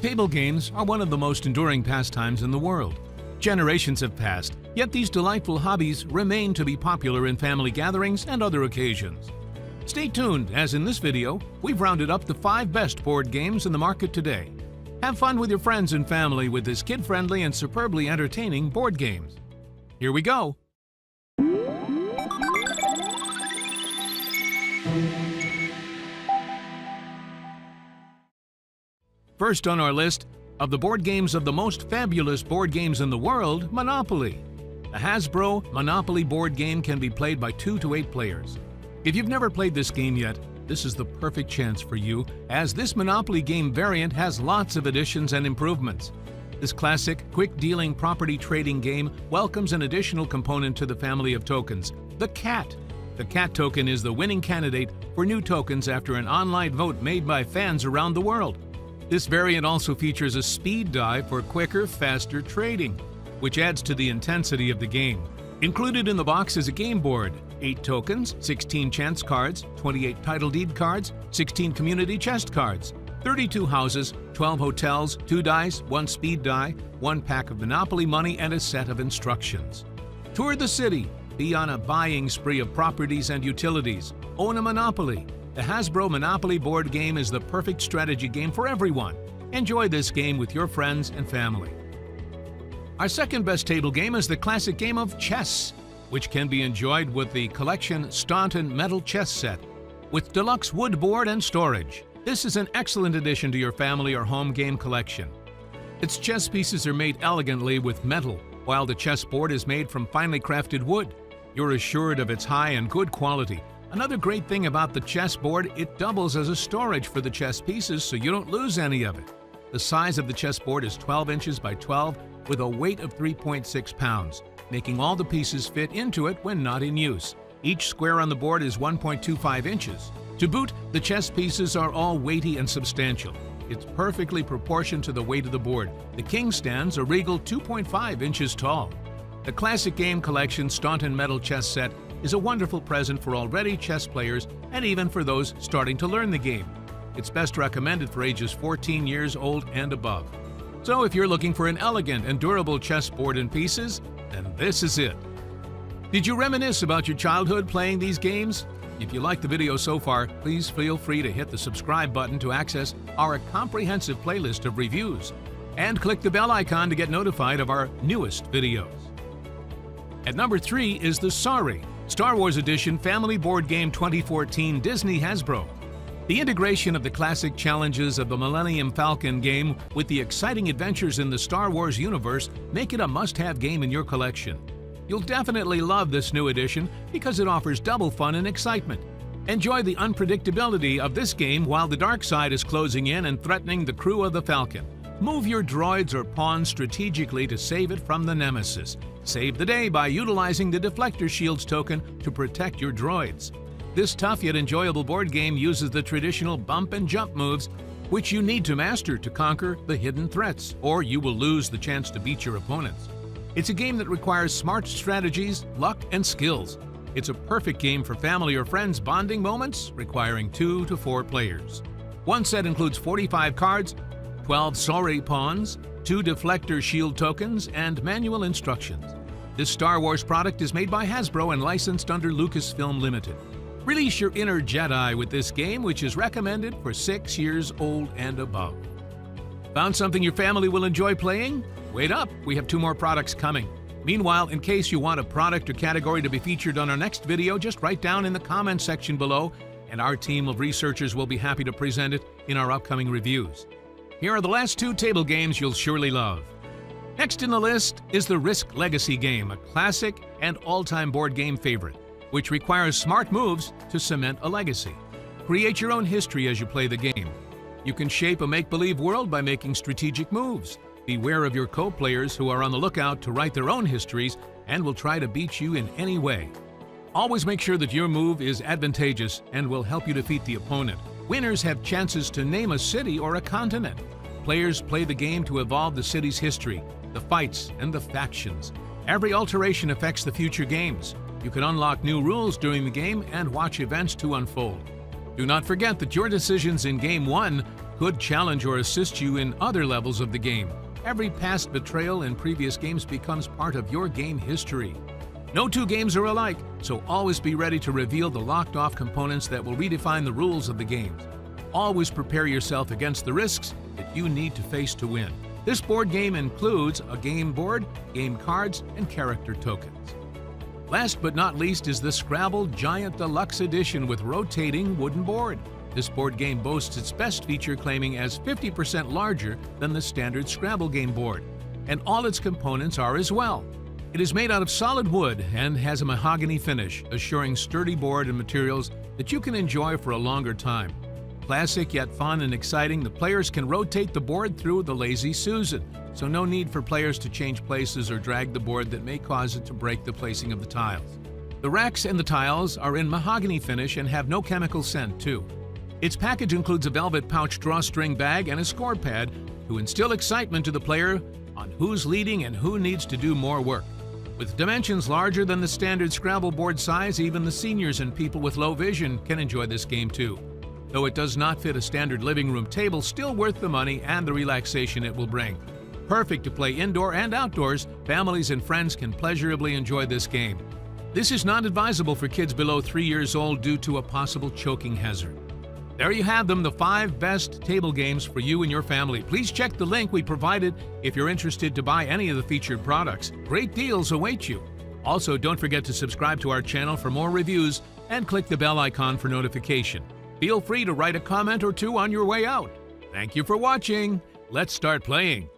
Table games are one of the most enduring pastimes in the world. Generations have passed, yet these delightful hobbies remain to be popular in family gatherings and other occasions. Stay tuned, as in this video, we've rounded up the 5 best board games in the market today. Have fun with your friends and family with this kid-friendly and superbly entertaining board games. Here we go! First on our list of the board games of the most fabulous board games in the world, Monopoly. The Hasbro Monopoly board game can be played by 2 to 8 players. If you've never played this game yet, this is the perfect chance for you, as this Monopoly game variant has lots of additions and improvements. This classic, quick-dealing property trading game welcomes an additional component to the family of tokens, the cat. The cat token is the winning candidate for new tokens after an online vote made by fans around the world. This variant also features a speed die for quicker, faster trading, which adds to the intensity of the game. Included in the box is a game board, 8 tokens, 16 chance cards, 28 title deed cards, 16 community chest cards, 32 houses, 12 hotels, 2 dice, 1 speed die, 1 pack of Monopoly money, and a set of instructions. Tour the city, be on a buying spree of properties and utilities, own a Monopoly. The Hasbro Monopoly board game is the perfect strategy game for everyone. Enjoy this game with your friends and family. Our second best table game is the classic game of chess, which can be enjoyed with the collection Staunton Metal Chess Set, with deluxe wood board and storage. This is an excellent addition to your family or home game collection. Its chess pieces are made elegantly with metal, while the chess board is made from finely crafted wood. You're assured of its high and good quality. Another great thing about the chessboard, it doubles as a storage for the chess pieces so you don't lose any of it. The size of the chessboard is 12 inches by 12 with a weight of 3.6 pounds, making all the pieces fit into it when not in use. Each square on the board is 1.25 inches. To boot, the chess pieces are all weighty and substantial. It's perfectly proportioned to the weight of the board. The king stands a regal 2.5 inches tall. The classic game collection Staunton Metal Chess Set is a wonderful present for already chess players and even for those starting to learn the game. It's best recommended for ages 14 years old and above. So if you're looking for an elegant and durable chessboard and pieces, then this is it. Did you reminisce about your childhood playing these games? If you liked the video so far, please feel free to hit the subscribe button to access our comprehensive playlist of reviews, and click the bell icon to get notified of our newest videos. At number 3 is the Sorry! Star Wars Edition Family Board Game 2014 Disney Hasbro. The integration of the classic challenges of the Millennium Falcon game with the exciting adventures in the Star Wars universe make it a must-have game in your collection. You'll definitely love this new edition because it offers double fun and excitement. Enjoy the unpredictability of this game while the dark side is closing in and threatening the crew of the Falcon. Move your droids or pawns strategically to save it from the nemesis. Save the day by utilizing the Deflector Shields token to protect your droids. This tough yet enjoyable board game uses the traditional bump and jump moves, which you need to master to conquer the hidden threats, or you will lose the chance to beat your opponents. It's a game that requires smart strategies, luck, and skills. It's a perfect game for family or friends bonding moments requiring 2 to 4 players. One set includes 45 cards, 12 sorry pawns, 2 deflector shield tokens, and manual instructions. This Star Wars product is made by Hasbro and licensed under Lucasfilm Limited. Release your inner Jedi with this game, which is recommended for 6 years old and above. Found something your family will enjoy playing? Wait up, we have 2 more products coming. Meanwhile, in case you want a product or category to be featured on our next video, just write down in the comments section below, and our team of researchers will be happy to present it in our upcoming reviews. Here are the last 2 table games you'll surely love. Next in the list is the Risk Legacy game, a classic and all-time board game favorite, which requires smart moves to cement a legacy. Create your own history as you play the game. You can shape a make-believe world by making strategic moves. Beware of your co-players who are on the lookout to write their own histories and will try to beat you in any way. Always make sure that your move is advantageous and will help you defeat the opponent. Winners have chances to name a city or a continent. Players play the game to evolve the city's history, the fights, and the factions. Every alteration affects the future games. You can unlock new rules during the game and watch events to unfold. Do not forget that your decisions in Game 1 could challenge or assist you in other levels of the game. Every past betrayal in previous games becomes part of your game history. No two games are alike, so always be ready to reveal the locked-off components that will redefine the rules of the games. Always prepare yourself against the risks that you need to face to win. This board game includes a game board, game cards, and character tokens. Last but not least is the Scrabble Giant Deluxe Edition with rotating wooden board. This board game boasts its best feature, claiming as 50% larger than the standard Scrabble game board, and all its components are as well. It is made out of solid wood and has a mahogany finish, assuring sturdy board and materials that you can enjoy for a longer time. Classic yet fun and exciting, the players can rotate the board through the Lazy Susan, so no need for players to change places or drag the board that may cause it to break the placing of the tiles. The racks and the tiles are in mahogany finish and have no chemical scent too. Its package includes a velvet pouch drawstring bag and a score pad to instill excitement to the player on who's leading and who needs to do more work. With dimensions larger than the standard Scrabble board size, even the seniors and people with low vision can enjoy this game too. Though it does not fit a standard living room table, still worth the money and the relaxation it will bring. Perfect to play indoor and outdoors, families and friends can pleasurably enjoy this game. This is not advisable for kids below 3 years old due to a possible choking hazard. There you have them, the 5 best table games for you and your family. Please check the link we provided if you're interested to buy any of the featured products. Great deals await you. Also, don't forget to subscribe to our channel for more reviews and click the bell icon for notification. Feel free to write a comment or two on your way out. Thank you for watching. Let's start playing.